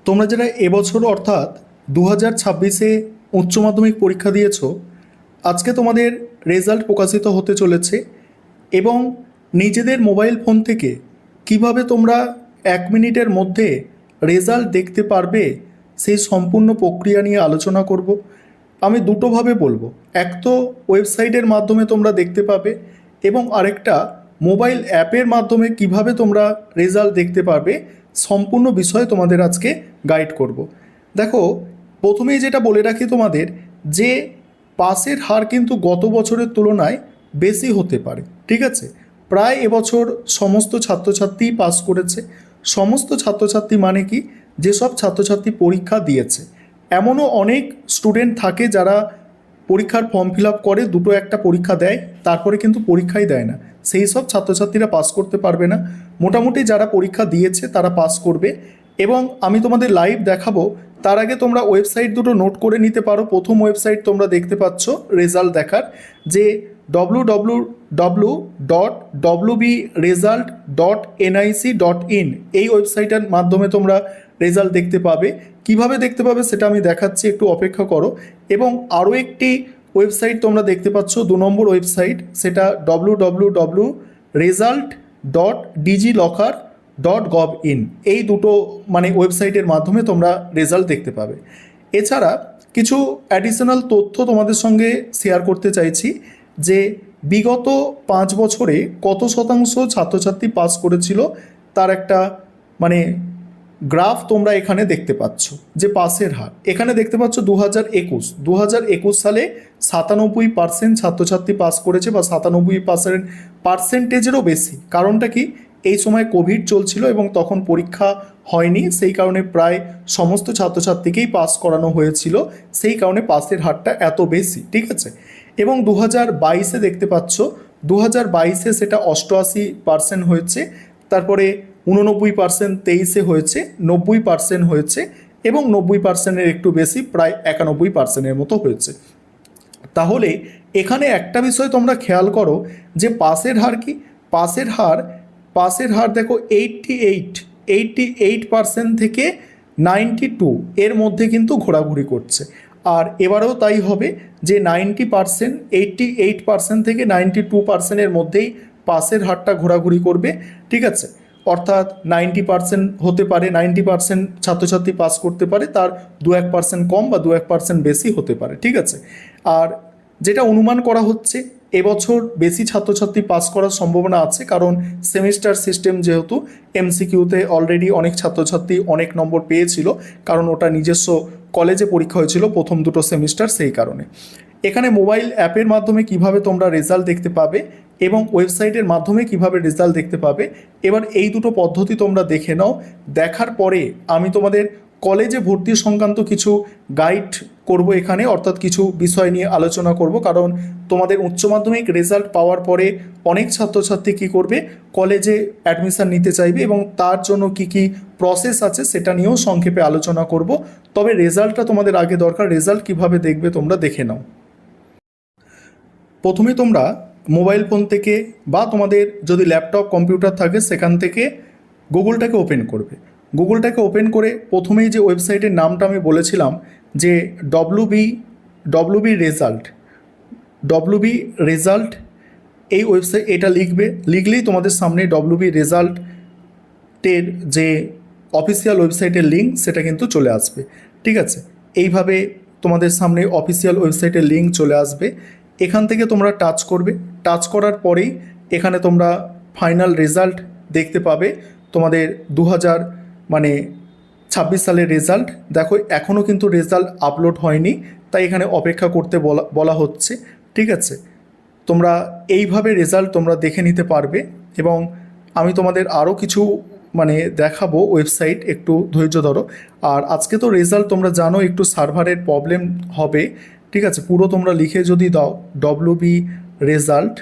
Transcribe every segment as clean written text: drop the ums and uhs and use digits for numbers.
তোমরা যারা এবছর অর্থাৎ 2026-এ উচ্চ মাধ্যমিক পরীক্ষা দিয়েছো, আজকে তোমাদের রেজাল্ট প্রকাশিত হতে চলেছে এবং নিজেদের মোবাইল ফোন থেকে কিভাবে তোমরা 1 মিনিটের মধ্যে রেজাল্ট দেখতে পারবে সেই সম্পূর্ণ প্রক্রিয়া নিয়ে আলোচনা করব। আমি দুটোভাবে বলবো, এক তো ওয়েবসাইটের মাধ্যমে তোমরা দেখতে পাবে এবং আরেকটা মোবাইল অ্যাপের মাধ্যমে কিভাবে তোমরা রেজাল্ট দেখতে পারবে, সম্পূর্ণ বিষয়ে তোমাদের আজকে গাইড করব। দেখো, প্রথমেই যেটা বলে রাখি তোমাদের, যে পাসের হার কিন্তু গত বছরের তুলনায় বেশি হতে পারে। ঠিক আছে, প্রায় এবছর সমস্ত ছাত্রছাত্রী পাস করেছে। সমস্ত ছাত্রছাত্রী মানে কি, যেসব ছাত্রছাত্রী পরীক্ষা দিয়েছে। এমনও অনেক স্টুডেন্ট থাকে যারা পরীক্ষার ফর্ম ফিল আপ করে, দুটো একটা পরীক্ষা দেয়, তারপরে কিন্তু পরীক্ষাই দেয় না। সেই সব ছাত্রছাত্রীরা পাস করতে পারবে না। মোটামুটি যারা পরীক্ষা দিয়েছে তারা পাস করবে এবং আমি তোমাদের লাইভ দেখাবো। তার আগে তোমরা ওয়েবসাইট দুটো নোট করে নিতে পারো। প্রথম ওয়েবসাইট তোমরা দেখতে পাচ্ছ রেজাল্ট দেখার, যে www.wbresult.nic.in, এই ওয়েবসাইটের মাধ্যমে তোমরা রেজাল্ট দেখতে পাবে। কিভাবে দেখতে পাবে সেটা আমি দেখাচ্ছি, একটু অপেক্ষা করো। এবং আরও একটি ওয়েবসাইট তোমরা দেখতে পাচ্ছ, 2 নম্বর ওয়েবসাইট, সেটা www.result.diglocker.gov.in, এই দুটো ওয়েবসাইটের মাধ্যমে তোমরা রেজাল্ট দেখতে পাবে। এছাড়া কিছু অ্যাডিশনাল তথ্য তোমাদের সঙ্গে শেয়ার করতে চাইছি, যে বিগত 5 বছরে কত শতাংশ ছাত্রছাত্রী পাস করেছিল তার একটা গ্রাফ তোমরা এখানে দেখতে পাচ্ছ। যে পাসের হার এখানে দেখতে পাচ্ছ 2021 সালে 97% ছাত্রছাত্রী পাস করেছে, বা 97%-এরও বেশি। কারণটা কি, এই সময় কোভিড চলছিল এবং তখন পরীক্ষা হয়নি, সেই কারণে প্রায় সমস্ত ছাত্রছাত্রীকেই পাস করানো হয়েছিল, সেই কারণে পাসের হারটা এত বেশি। ঠিক আছে, এবং 2022-এ দেখতে পাচ্ছ, 2022-এ সেটা 88% হয়েছে, তারপরে 89% 23-এ হয়েছে, 90% হয়েছে এবং 90%-এর একটু বেশি, প্রায় 91%-এর মতো হয়েছে। তাহলে এখানে একটা বিষয় তোমরা খেয়াল করো, যে পাসের হার কি, পাসের হার দেখো 88% থেকে 92 এর মধ্যে কিন্তু ঘোরাঘুরি করছে। আর এবারেও তাই হবে, যে 90%, 88% থেকে 92%-এর মধ্যেই পাসের হারটা ঘোরাঘুরি করবে। ঠিক আছে, অর্থাৎ 90% হতে পারে, 90% ছাত্রছাত্রী পাস করতে পারে, তার 2-1% কম বা 2-1% বেশি হতে পারে। ঠিক আছে, আর যেটা অনুমান করা হচ্ছে, এবছর বেশি ছাত্রছাত্রী পাস করার সম্ভাবনা আছে, কারণ সেমিস্টার সিস্টেম যেহেতু, এমসিকিউতে অলরেডি অনেক ছাত্রছাত্রী অনেক নম্বর পেয়েছিল, কারণ ওটা নিজস্ব কলেজে পরীক্ষা হয়েছিল প্রথম দুটো সেমিস্টার, সেই কারণে। এখানে মোবাইল অ্যাপের মাধ্যমে কিভাবে তোমরা রেজাল্ট দেখতে পাবে এবং ওয়েবসাইটের মাধ্যমে কিভাবে রেজাল্ট দেখতে পাবে, এবার এই দুটো পদ্ধতি তোমরা দেখে নাও। দেখার পরে আমি তোমাদের কলেজে ভর্তি সংক্রান্ত কিছু গাইড করব এখানে, অর্থাৎ কিছু বিষয় নিয়ে আলোচনা করব, কারণ তোমাদের উচ্চ মাধ্যমিক রেজাল্ট পাওয়ার পরে অনেক ছাত্রছাত্রী কী করবে, কলেজে অ্যাডমিশান নিতে চাইবে এবং তার জন্য কি কি প্রসেস আছে সেটা নিয়েও সংক্ষেপে আলোচনা করব। তবে রেজাল্টটা তোমাদের আগে দরকার, রেজাল্ট কিভাবে দেখবে তোমরা দেখে নাও। প্রথমে তোমরা মোবাইল ফোন থেকে বা তোমাদের যদি ল্যাপটপ কম্পিউটার থাকে সেখান থেকে গুগলটাকে ওপেন করবে। গুগলটাকে ওপেন করে প্রথমেই যে ওয়েবসাইটের নামটা আমি বলেছিলাম, যে ডব্লিউবি রেজাল্ট, এই ওয়েবসাইট, এটা লিখলেই তোমাদের সামনে ডব্লিউবি রেজাল্টের যে অফিসিয়াল ওয়েবসাইটের লিঙ্ক সেটা কিন্তু চলে আসবে। ঠিক আছে, এইভাবে তোমাদের সামনে অফিসিয়াল ওয়েবসাইটের লিঙ্ক চলে আসবে। এখান থেকে তোমরা টাচ করবে, টাচ করার পরেই এখানে তোমরা ফাইনাল রেজাল্ট দেখতে পাবে, তোমাদের 2026 সালের রেজাল্ট। দেখো, এখনও কিন্তু রেজাল্ট আপলোড হয়নি, তাই এখানে অপেক্ষা করতে বলা হচ্ছে। ঠিক আছে, তোমরা এইভাবে রেজাল্ট তোমরা দেখে নিতে পারবে এবং আমি তোমাদের আরও কিছু দেখাবো ওয়েবসাইট, একটু ধৈর্য ধরো। আর আজকে তো রেজাল্ট তোমরা জানো একটু সার্ভারের প্রবলেম হবে। ঠিক আছে, পুরো তোমরা লিখে যদি দাও ডব্লিউবি রেজাল্ট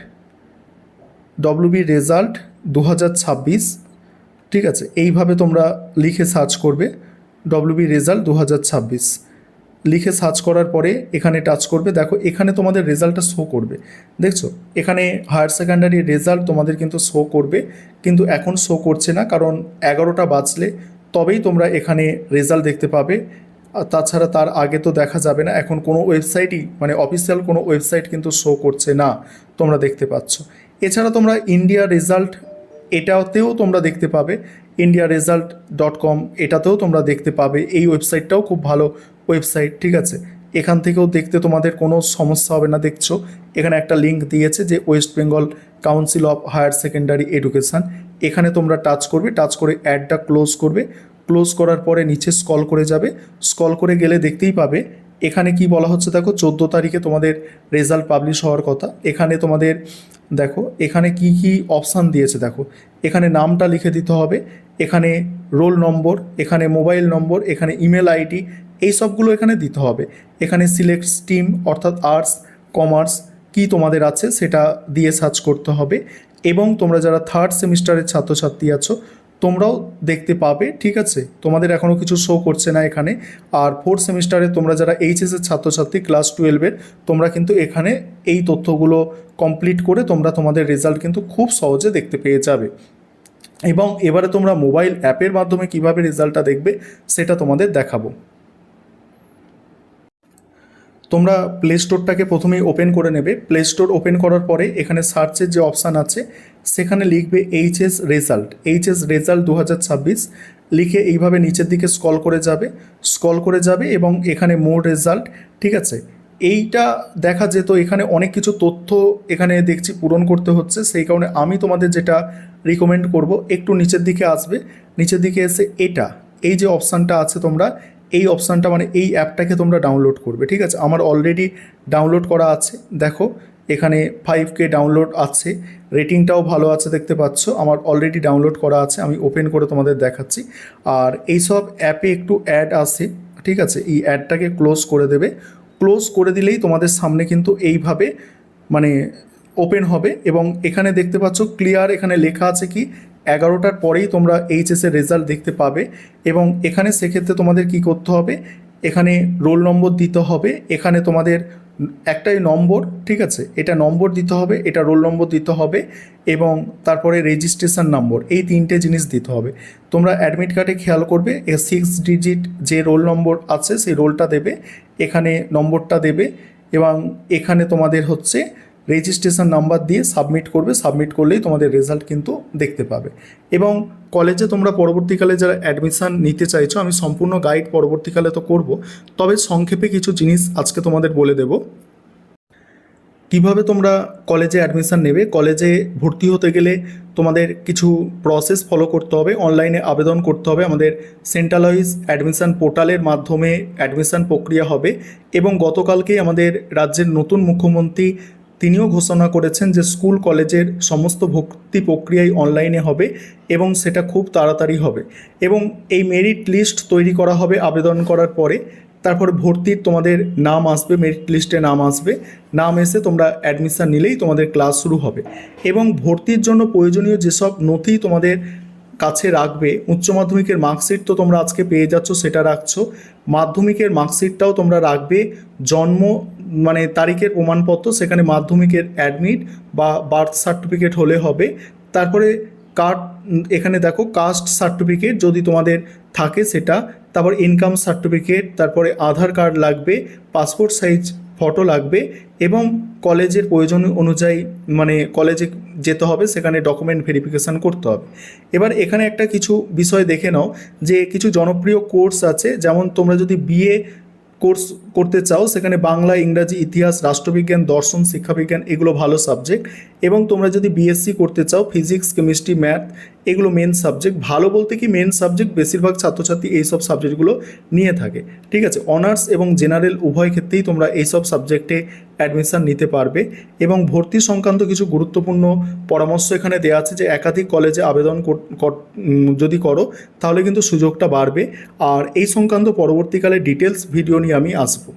2026, ঠিক আছে, এইভাবে তোমরা লিখে সার্চ করবে ডব্লিউবি রেজাল্ট 2026, লিখে সার্চ করার পরে এখানে টাচ করবে। দেখো, এখানে তোমাদের রেজাল্টটা শো করবে, দেখছো, এখানে হায়ার সেকেন্ডারি রেজাল্ট তোমাদের কিন্তু শো করবে, কিন্তু এখন শো করছে না, কারণ 11টা বাজলে তবেই তোমরা এখানে রেজাল্ট দেখতে পাবে। আর তাছাড়া তার আগে তো দেখা যাবে না। এখন কোনো ওয়েবসাইটই মানে অফিসিয়াল কোনো ওয়েবসাইট কিন্তু শো করছে না, তোমরা দেখতে পাচ্ছ। এছাড়া তোমরা ইন্ডিয়া রেজাল্ট এটাতেও তোমরা দেখতে পাবে, indiaresult.com এটাতেও তোমরা দেখতে পাবে। এই ওয়েবসাইটটাও খুব ভালো ওয়েবসাইট, ঠিক আছে। এখান থেকেও দেখতে তোমাদের কোনো সমস্যা হবে না। দেখছো এখানে একটা লিঙ্ক দিয়েছে যে West Bengal council of higher secondary education. এখানে তোমরা টাচ করবে, টাচ করে অ্যাডটা ক্লোজ করবে। ক্লোজ করার পরে নিচে স্ক্রল করে যাবে, স্ক্রল করে গেলে দেখতেই পাবে এখানে কি বলা হচ্ছে। দেখো 14 তারিখে তোমাদের রেজাল্ট পাবলিশ হওয়ার কথা। এখানে তোমাদের দেখো এখানে কি কি অপশান দিয়েছে। দেখো এখানে নামটা লিখে দিতে হবে, এখানে রোল নম্বর, এখানে মোবাইল নম্বর, এখানে ইমেল আইডি, এই সবগুলো এখানে দিতে হবে। এখানে সিলেক্ট স্ট্রিম অর্থাৎ আর্টস কমার্স কি তোমাদের আছে সেটা দিয়ে সার্চ করতে হবে। এবং তোমরা যারা থার্ড সেমিস্টারের ছাত্রছাত্রী আছো তোমরাও দেখতে পাবে, ঠিক আছে। তোমাদের এখনও কিছু শো করছে না এখানে। আর ফোর্থ সেমিস্টারে তোমরা যারা এইচএসের ছাত্রছাত্রী ক্লাস 12-এর, তোমরা কিন্তু এখানে এই তথ্যগুলো কমপ্লিট করে তোমরা তোমাদের রেজাল্ট কিন্তু খুব সহজে দেখতে পেয়ে যাবে। এবং এবারে তোমরা মোবাইল অ্যাপের মাধ্যমে কিভাবে রেজাল্টটা দেখবে সেটা তোমাদের দেখাবো। তোমরা প্লে স্টোরটাকে প্রথমেই ওপেন করে নেবে। প্লে স্টোর ওপেন করার পরে এখানে সার্চের যে অপশান আছে সেখানে লিখবে এইচএস রেজাল্ট 2026 লিখে এইভাবে নিচের দিকে স্ক্রল করে যাবে এবং এখানে মোর রেজাল্ট, ঠিক আছে। এইটা দেখা যেত এখানে অনেক কিছু তথ্য এখানে দেখছি পূরণ করতে হচ্ছে, সেই কারণে আমি তোমাদের যেটা রিকমেন্ড করব একটু নিচের দিকে আসবে। নিচের দিকে এসে এই যে অপশানটা আছে তোমরা এই অপশানটা মানে এই অ্যাপটাকে তোমরা ডাউনলোড করবে, ঠিক আছে। আমার অলরেডি ডাউনলোড করা আছে। দেখো এখানে 5K ডাউনলোড আছে, রেটিংটাও ভালো আছে দেখতে পাচ্ছ। আমার অলরেডি ডাউনলোড করা আছে, আমি ওপেন করে তোমাদের দেখাচ্ছি। আর এইসব অ্যাপে একটু অ্যাড আসে, ঠিক আছে। এই অ্যাডটাকে ক্লোজ করে দেবে। ক্লোজ করে দিলেই তোমাদের সামনে কিন্তু এইভাবে মানে ওপেন হবে এবং এখানে দেখতে পাচ্ছ ক্লিয়ার এখানে লেখা আছে কি 11টার পরেই তোমরা এইচএসের রেজাল্ট দেখতে পাবে। এবং এখানে সেক্ষেত্রে তোমাদের কি করতে হবে, এখানে রোল নম্বর দিতে হবে, এখানে তোমাদের একটাই নম্বর, ঠিক আছে। এটা নম্বর দিতে হবে, এটা রোল নম্বর দিতে হবে এবং তারপরে রেজিস্ট্রেশন নম্বর, এই 3টে জিনিস দিতে হবে। তোমরা অ্যাডমিট কার্ডে খেয়াল করবে 6 ডিজিট যে রোল নম্বর আছে সেই রোলটা দেবে, এখানে নম্বরটা দেবে এবং এখানে তোমাদের হচ্ছে রেজিস্ট্রেশন নাম্বার দিয়ে সাবমিট করবে। সাবমিট করলেই তোমাদের রেজাল্ট কিন্তু দেখতে পাবে। এবং কলেজে তোমরা পরবর্তীকালে যারা অ্যাডমিশান নিতে চাইছো, আমি সম্পূর্ণ গাইড পরবর্তীকালে তো করব, তবে সংক্ষেপে কিছু জিনিস আজকে তোমাদের বলে দেব। কিভাবে তোমরা কলেজে অ্যাডমিশান নেবে। কলেজে ভর্তি হতে গেলে তোমাদের কিছু প্রসেস ফলো করতে হবে। অনলাইনে আবেদন করতে হবে, আমাদের সেন্ট্রালাইজ অ্যাডমিশান পোর্টালের মাধ্যমে অ্যাডমিশান প্রক্রিয়া হবে। এবং গতকালকেই আমাদের রাজ্যের নতুন মুখ্যমন্ত্রী তিনিও ঘোষণা করেছেন যে স্কুল কলেজের সমস্ত ভর্তি প্রক্রিয়াই অনলাইনে হবে এবং সেটা খুব তাড়াতাড়ি হবে। এবং এই মেরিট লিস্ট তৈরি করা হবে আবেদন করার পরে। তারপরে ভর্তির তোমাদের নাম আসবে, মেরিট লিস্টে নাম আসবে, নাম এসে তোমরা অ্যাডমিশান নিলেই তোমাদের ক্লাস শুরু হবে। এবং ভর্তির জন্য প্রয়োজনীয় যেসব নথি তোমাদের কাছে রাখবে, উচ্চ মাধ্যমিকের মার্কশিট তো তোমরা আজকে পেয়ে যাচ্ছ, সেটা রাখছো। মাধ্যমিকের মার্কশিটটাও তোমরা রাখবে। জন্ম মানে তারিখের প্রমাণপত্র, সেখানে মাধ্যমিকের অ্যাডমিট বা বার্থ সার্টিফিকেট হলে হবে। তারপরে কার্ড, এখানে দেখো কাস্ট সার্টিফিকেট যদি তোমাদের থাকে সেটা, তারপর ইনকাম সার্টিফিকেট, তারপরে আধার কার্ড লাগবে, পাসপোর্ট সাইজ ফটো লাগবে এবং কলেজের প্রয়োজন অনুযায়ী মানে কলেজে যেতে হবে, সেখানে ডকুমেন্ট ভেরিফিকেশান করতে হবে। এবার এখানে একটা কিছু বিষয় দেখে নাও যে কিছু জনপ্রিয় কোর্স আছে, যেমন তোমরা যদি বিএ কোর্স করতে চাও সেখানে বাংলা, ইংরাজি, ইতিহাস, রাষ্ট্রবিজ্ঞান, দর্শন, শিক্ষাবিজ্ঞান এগুলো ভালো সাবজেক্ট। এবং তোমরা যদি বিএসসি করতে চাও ফিজিক্স, কেমিস্ট্রি, ম্যাথ এগুলো মেন সাবজেক্ট। ভালো বলতে কি মেন সাবজেক্ট, বেশিরভাগ ছাত্রছাত্রী এইসব সাবজেক্টগুলো নিয়ে থাকে, ঠিক আছে। অনার্স এবং জেনারেল উভয় ক্ষেত্রেই তোমরা এইসব সাবজেক্টে অ্যাডমিশান নিতে পারবে। এবং ভর্তি সংক্রান্ত কিছু গুরুত্বপূর্ণ পরামর্শ এখানে দেওয়া আছে যে একাধিক কলেজে আবেদন যদি করো তাহলে কিন্তু সুযোগটা বাড়বে। আর এই সংক্রান্ত পরবর্তীকালে ডিটেলস ভিডিও নিয়ে আমি আসবো।